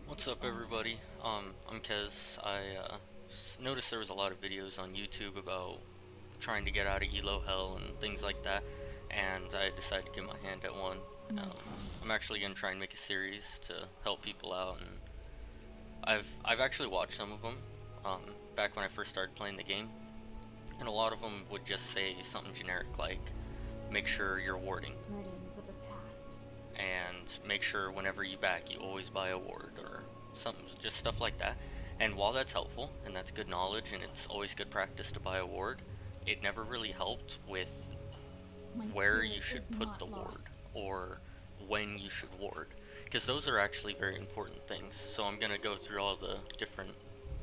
What's up, everybody? I'm Kez. I noticed there was a lot of videos on YouTube about trying to get out of ELO hell and things like that, and I decided to give my hand at one. I'm actually gonna try and make a series to help people out, and I've actually watched some of them back when I first started playing the game, and a lot of them would just say something generic like, make sure you're warding, and make sure whenever you back you always buy a ward, or something, just stuff like that. And while that's helpful and that's good knowledge and it's always good practice to buy a ward, it never really helped with where you should put the ward or when you should ward, because those are actually very important things. So I'm going to go through all the different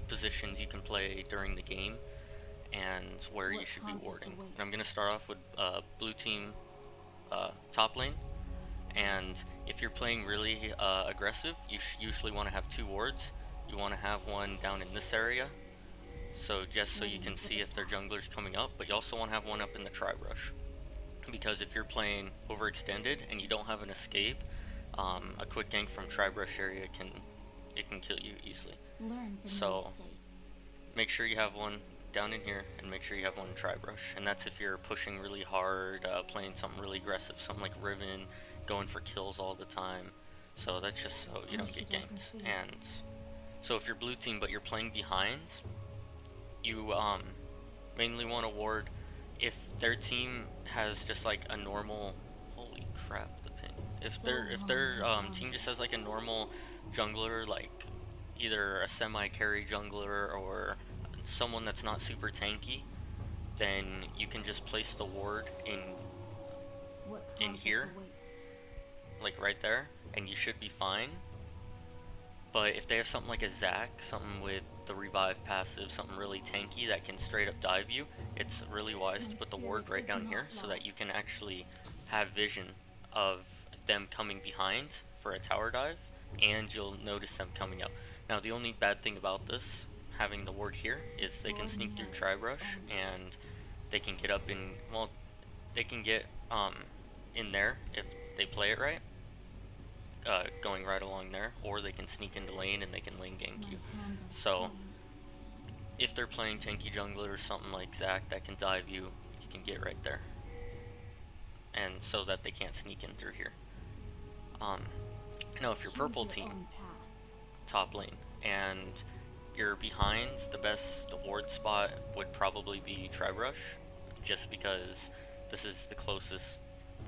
positions you can play during the game and where you should be warding. And I'm going to start off with blue team top lane. And if you're playing really aggressive, you usually want to have two wards. You want to have one down in this area, so just so you can see if their jungler's coming up, but you also want to have one up in the tri-brush, because if you're playing overextended and you don't have an escape, a quick gank from tri-brush area can kill you easily. So make sure you have one down in here, and make sure you have one tri-brush, and that's if you're pushing really hard, playing something really aggressive, something like Riven, going for kills all the time. So that's just so you don't get ganked. And so if you're blue team but you're playing behind, you mainly want to ward if their team has just like a normal, holy crap, the ping. If their team just has like a normal jungler, like either a semi-carry jungler or someone that's not super tanky, then you can just place the ward in here, like right there, and you should be fine. But if they have something like a Zac, something with the revive passive, something really tanky that can straight up dive you, it's really wise to put the ward right down here so that you can actually have vision of them coming behind for a tower dive, and you'll notice them coming up. Now the only bad thing about this, having the ward here, is they can sneak through tri-brush and they can get up in, well, they can get in there if they play it right, going right along there, or they can sneak into lane and they can lane gank you. So if they're playing tanky jungler or something like Zac that can dive you, you can get right there, and so that they can't sneak in through here. Now if you're purple team top lane and you're behind, the best ward spot would probably be tri-brush, just because this is the closest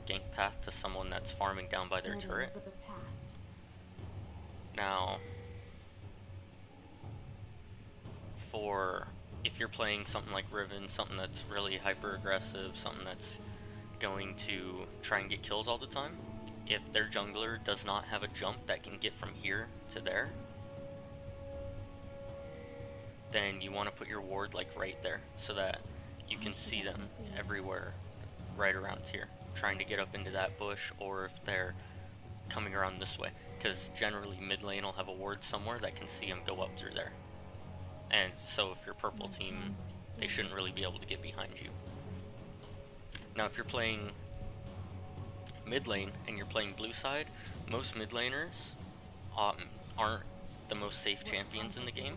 gank path to someone that's farming down by their turret. Now, for if you're playing something like Riven, something that's really hyper aggressive, something that's going to try and get kills all the time, if their jungler does not have a jump that can get from here to there, then you want to put your ward like right there so that you can see them everywhere right around here, trying to get up into that bush, or if they're coming around this way, because generally mid lane will have a ward somewhere that can see them go up through there. And so if you're purple team, they shouldn't really be able to get behind you. Now if you're playing mid lane and you're playing blue side, most mid laners aren't the most safe champions in the game,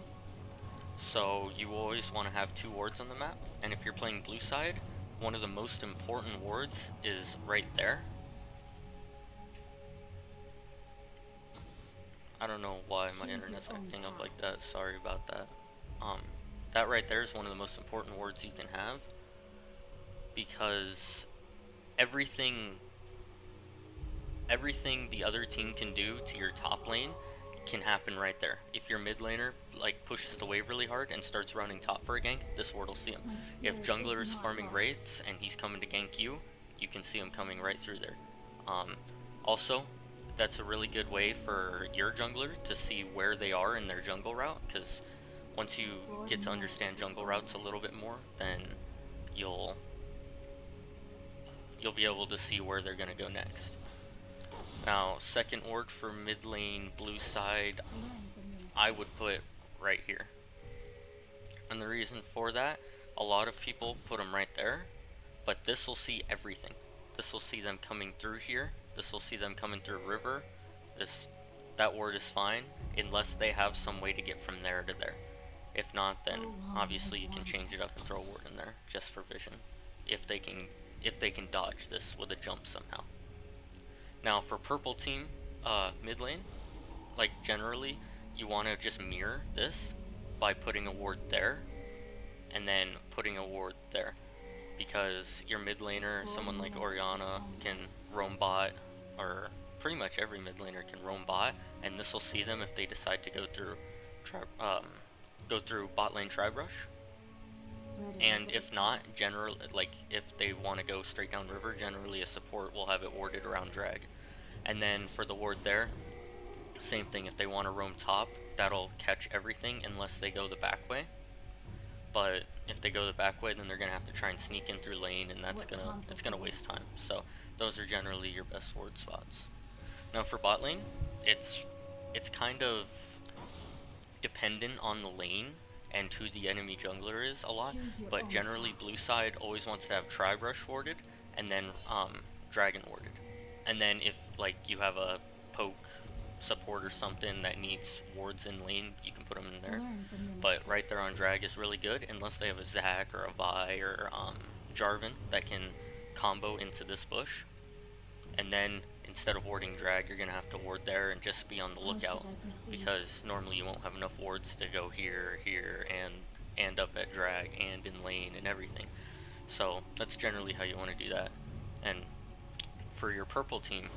so you always want to have two wards on the map. And if you're playing blue side, one of the most important wards is right there. I don't know why my internet's acting up like that, sorry about that. That right there is one of the most important wards you can have, because everything the other team can do to your top lane can happen right there. If your mid laner like pushes the wave really hard and starts running top for a gank, this ward will see him. If jungler is farming wraiths and he's coming to gank you, you can see him coming right through there. Also, that's a really good way for your jungler to see where they are in their jungle route, because once you get to understand jungle routes a little bit more, then you'll be able to see where they're going to go next. Now, second ward for mid lane blue side, I would put right here. And the reason for that, a lot of people put them right there, but this will see everything. This will see them coming through here. This will see them coming through river. This that ward is fine, unless they have some way to get from there to there. If not, then obviously you can change it up and throw a ward in there just for vision, if they can dodge this with a jump somehow. Now for purple team, mid lane, like generally you want to just mirror this by putting a ward there and then putting a ward there, because your mid laner, someone like Orianna, can roam bot, or pretty much every mid laner can roam bot, and this will see them if they decide to go through bot lane tri-brush. And if not, generally, like if they want to go straight down river, generally a support will have it warded around drag. And then for the ward there, same thing, if they want to roam top, that'll catch everything unless they go the back way. But if they go the back way, then they're gonna have to try and sneak in through lane, and it's gonna waste time. So those are generally your best ward spots. Now for bot lane, it's kind of dependent on the lane and who the enemy jungler is a lot, but generally blue side always wants to have tri-brush warded and then dragon warded. And then if like you have a poke support or something that needs wards in lane, you can put them in there. But right there on drag is really good, unless they have a Zac or a Vi or Jarvan that can combo into this bush. And then instead of warding drag, you're gonna have to ward there and just be on the lookout, because normally you won't have enough wards to go here, and up at drag and in lane and everything. So that's generally how you want to do that. And for your purple team,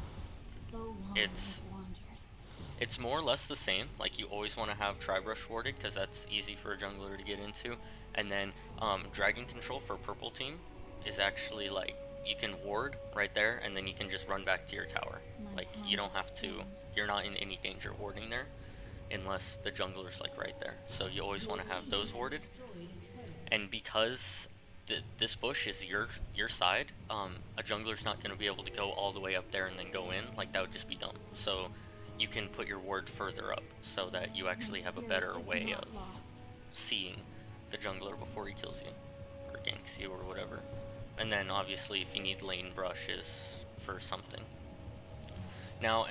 it's more or less the same. Like you always want to have tri-brush warded, because that's easy for a jungler to get into. And then dragon control for purple team is actually like, you can ward right there, and then you can just run back to your tower. Like you don't have to, you're not in any danger warding there, unless the jungler's like right there. So you always want to have those warded. And because this bush is your side, a jungler's not going to be able to go all the way up there and then go in. Like that would just be dumb. So you can put your ward further up, so that you actually have a better way of seeing the jungler before he kills you, or ganks you, or whatever. And then obviously if you need lane brushes for something. Now,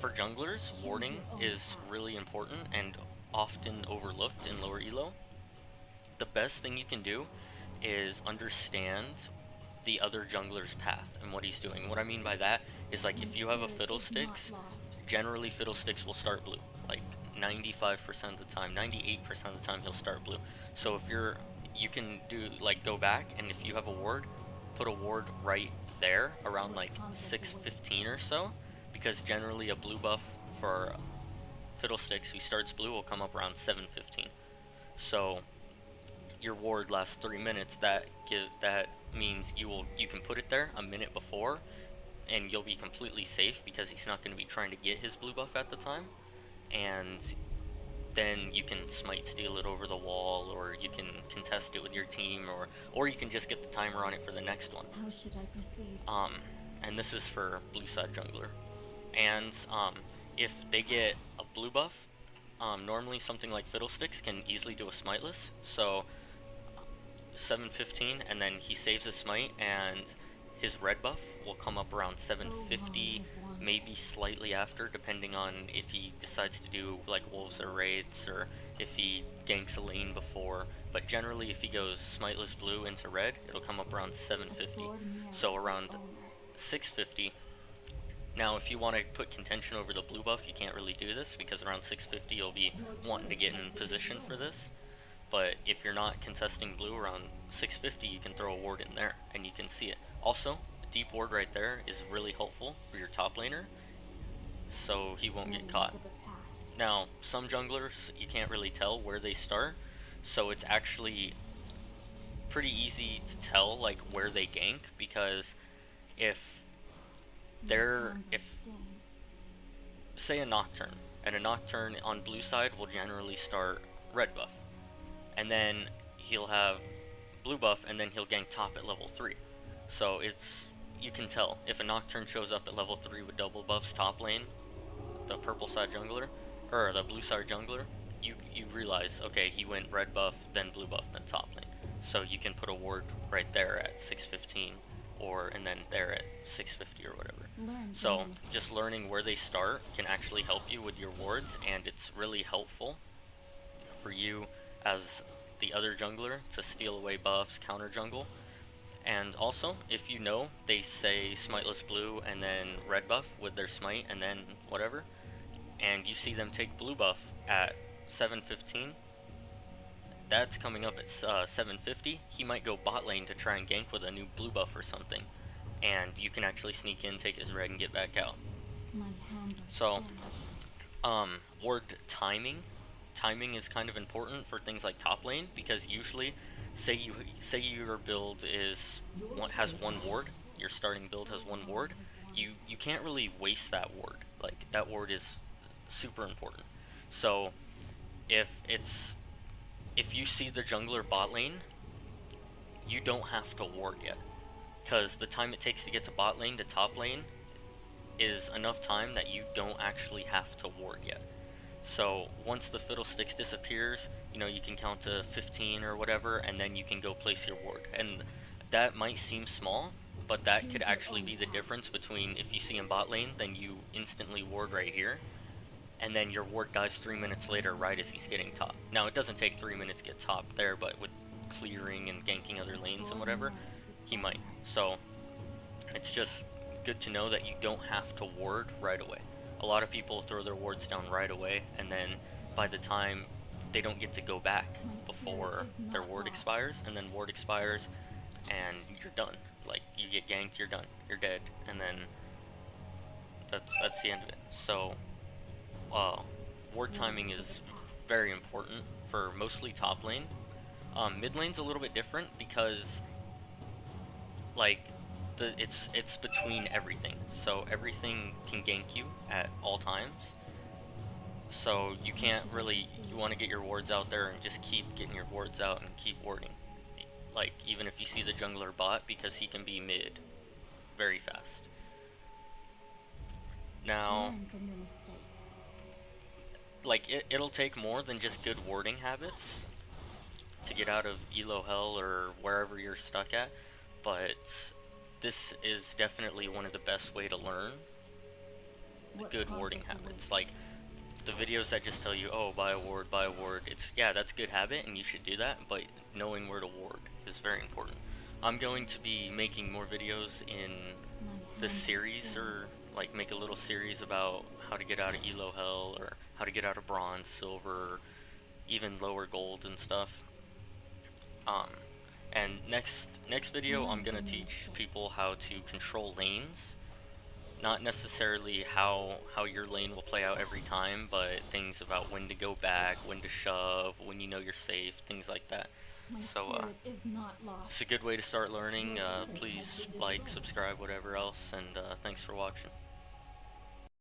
for junglers, warding is really important and often overlooked in lower elo. The best thing you can do is understand the other jungler's path and what he's doing. What I mean by that is, like, if you have a Fiddlesticks, generally Fiddlesticks will start blue. Like 95% of the time, 98% of the time he'll start blue. So if you can do, like, go back, and if you have a ward, put a ward right there around like 6:15 or so, because generally a blue buff for Fiddlesticks who starts blue will come up around 7:15. So your ward lasts 3 minutes. That means you can put it there a minute before, and you'll be completely safe, because he's not going to be trying to get his blue buff at the time. And then you can smite steal it over the wall, or you can contest it with your team, or you can just get the timer on it for the next one. How should I proceed? And this is for blue side jungler. And if they get a blue buff, normally something like Fiddlesticks can easily do a smiteless. So 7:15, and then he saves his smite, and his red buff will come up around 7:50, maybe slightly after, depending on if he decides to do like wolves or wraiths, or if he ganks a lane before. But generally, if he goes smiteless blue into red, it'll come up around 7:50, so around 6:50. Now, if you want to put contention over the blue buff, you can't really do this, because around 6:50 you'll be wanting to get in position for this. But if you're not contesting blue around 6:50, you can throw a ward in there, and you can see it. Also, a deep ward right there is really helpful for your top laner, so he won't get caught. Now, some junglers, you can't really tell where they start, so it's actually pretty easy to tell like where they gank, because if say a Nocturne, and a Nocturne on blue side will generally start red buff, and then he'll have blue buff, and then he'll gank top at level 3. So you can tell if a Nocturne shows up at level 3 with double buffs top lane, the purple side jungler, or the blue side jungler, you realize, okay, he went red buff, then blue buff, then top lane. So you can put a ward right there at 6:15, or and then they're at 650 or whatever. Learn from So your mistakes. just learning where they start can actually help you with your wards, and it's really helpful for you as the other jungler to steal away buffs, counter jungle. And also, if you know they say smiteless blue and then red buff with their smite and then whatever, and you see them take blue buff at 715, that's coming up at 750, he might go bot lane to try and gank with a new blue buff or something, and you can actually sneak in, take his red, and get back out. My hands are So, steady. ward timing is kind of important for things like top lane, because usually, say your build has one ward, your starting build has one ward, you can't really waste that ward. Like, that ward is super important. So if you see the jungler bot lane, you don't have to ward yet, because the time it takes to get to bot lane to top lane is enough time that you don't actually have to ward yet. So once the fiddlesticks disappears, you can count to 15 or whatever, and then you can go place your ward. And that might seem small, but that could actually be the difference between, if you see him bot lane, then you instantly ward right here, and then your ward dies 3 minutes later right as he's getting top. Now, it doesn't take 3 minutes to get top there, but with clearing and ganking other lanes and whatever, he might. So it's just good to know that you don't have to ward right away. A lot of people throw their wards down right away, and then by the time they don't get to go back before their ward expires, and then ward expires and you're done. Like, you get ganked, you're done, you're dead, and then that's the end of it. So ward timing is very important for mostly top lane. Mid lane's a little bit different, because like it's between everything, so everything can gank you at all times. So you can't really, you want to get your wards out there and just keep getting your wards out and keep warding. Like, even if you see the jungler bot, because he can be mid very fast. Now, Learn from your mistakes. like, it'll take more than just good warding habits to get out of ELO hell or wherever you're stuck at, but this is definitely one of the best way to learn good warding habits. Like, the videos that just tell you, oh, buy a ward, yeah, that's a good habit and you should do that, but knowing where to ward is very important. I'm going to be making more videos in this series, or like make a little series about how to get out of ELO hell, or how to get out of bronze, silver, even lower gold and stuff. And next video, I'm gonna teach people how to control lanes. Not necessarily how your lane will play out every time, but things about when to go back, when to shove, when you know you're safe, things like that. So it's a good way to start learning. Please like, subscribe, whatever else, and thanks for watching.